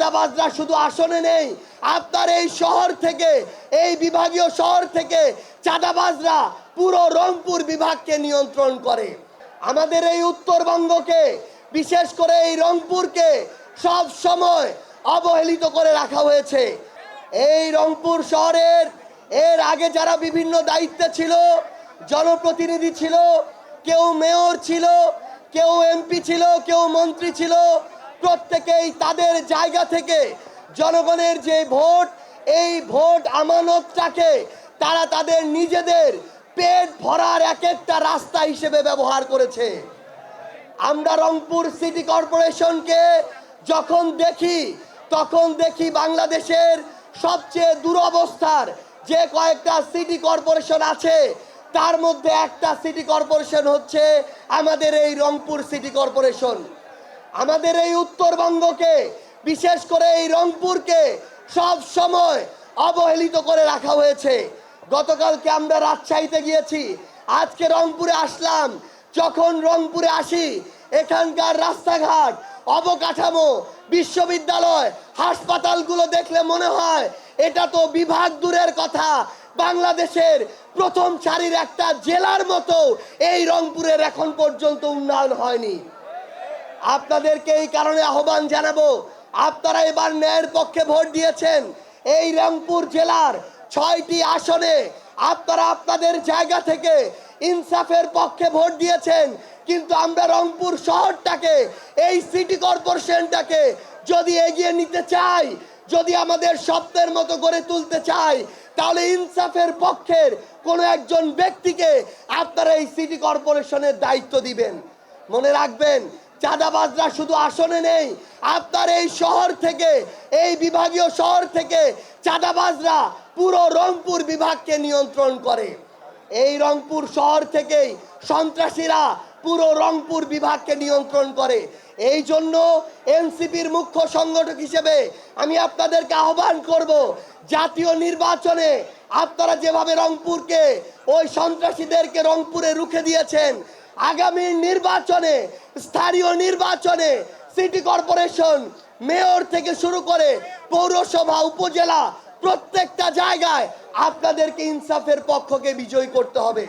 চাঁদাবাজরা শুধু আসনে নেই, আপনার এই শহর থেকে, এই বিভাগীয় শহর থেকে চাঁদাবাজরা পুরো রংপুর বিভাগকে নিয়ন্ত্রণ করে। আমাদের এই উত্তরবঙ্গকে, বিশেষ করে এই রংপুরকে সব সময় অবহেলিত করে রাখা হয়েছে। এই রংপুর শহরের এর আগে যারা বিভিন্ন দায়িত্বে ছিল, জনপ্রতিনিধি ছিল, কেউ মেয়র ছিল, কেউ এমপি ছিল, কেউ মন্ত্রী ছিল, প্রত্যেকেই তাদের জায়গা থেকে জনগণের যে ভোট, এই ভোট আমানতটাকে তারা তাদের নিজেদের পেট ভরার এক একটা রাস্তা হিসেবে ব্যবহার করেছে। আমরা রংপুর সিটি কর্পোরেশনকে যখন দেখি, তখন দেখি বাংলাদেশের সবচেয়ে দুরবস্থার যে কয়েকটা সিটি কর্পোরেশন আছে, তার মধ্যে একটা সিটি কর্পোরেশন হচ্ছে আমাদের এই রংপুর সিটি কর্পোরেশন। আমাদের এই উত্তরবঙ্গকে, বিশেষ করে এই রংপুরকে সব সময় অবহেলিত করে রাখা হয়েছে। গতকালকে আমরা রাজশাহীতে গিয়েছি, আজকে রংপুরে আসলাম। যখন রংপুরে আসি, এখানকার রাস্তাঘাট, অবকাঠামো, বিশ্ববিদ্যালয়, হাসপাতালগুলো দেখলে মনে হয় এটা তো বিভাগ দূরের কথা, বাংলাদেশের প্রথম সারির একটা জেলার মতো এই রংপুরের এখন পর্যন্ত উন্নয়ন হয়নি। আপনাদেরকে এই কারণে আহ্বান জানাবো, আপনারা এবার ন্যায়ের পক্ষে ভোট দিয়েছেন। এই রংপুর জেলার 6টি আসনে আপনারা আপনাদের জায়গা থেকে ইনসাফের পক্ষে ভোট দিয়েছেন, কিন্তু আমরা রংপুর শহরটাকে, এই সিটি কর্পোরেশনটাকে যদি এগিয়ে নিতে চাই, যদি আমাদের স্বপ্নের মতো করে তুলতে চাই, তাহলে ইনসাফের পক্ষের কোনো একজন ব্যক্তিকে আপনারা এই সিটি কর্পোরেশনের দায়িত্ব দিবেন। মনে রাখবেন, চাঁদাবাজরা শুধু আসনে নেই, আপনার এই শহর থেকে, এই বিভাগীয় শহর থেকে চাঁদাবাজরা পুরো রংপুর বিভাগকে নিয়ন্ত্রণ করে। এই রংপুর শহর থেকেই সন্ত্রাসীরা পুরো রংপুর বিভাগকে নিয়ন্ত্রণ করে। এই জন্য এনসিপির মুখ্য সংগঠক হিসেবে আমি আপনাদেরকে আহ্বান করব, জাতীয় নির্বাচনে আপনারা যেভাবে রংপুরকে, ওই সন্ত্রাসীদেরকে রংপুরে রুখে দিয়েছেন, আগামী নির্বাচনে, স্থানীয় নির্বাচনে সিটি কর্পোরেশন, মেয়র থেকে শুরু করে পৌরসভা, উপজেলা, প্রত্যেকটা জায়গায় আপনাদেরকে ইনসাফের পক্ষকে বিজয়ী করতে হবে।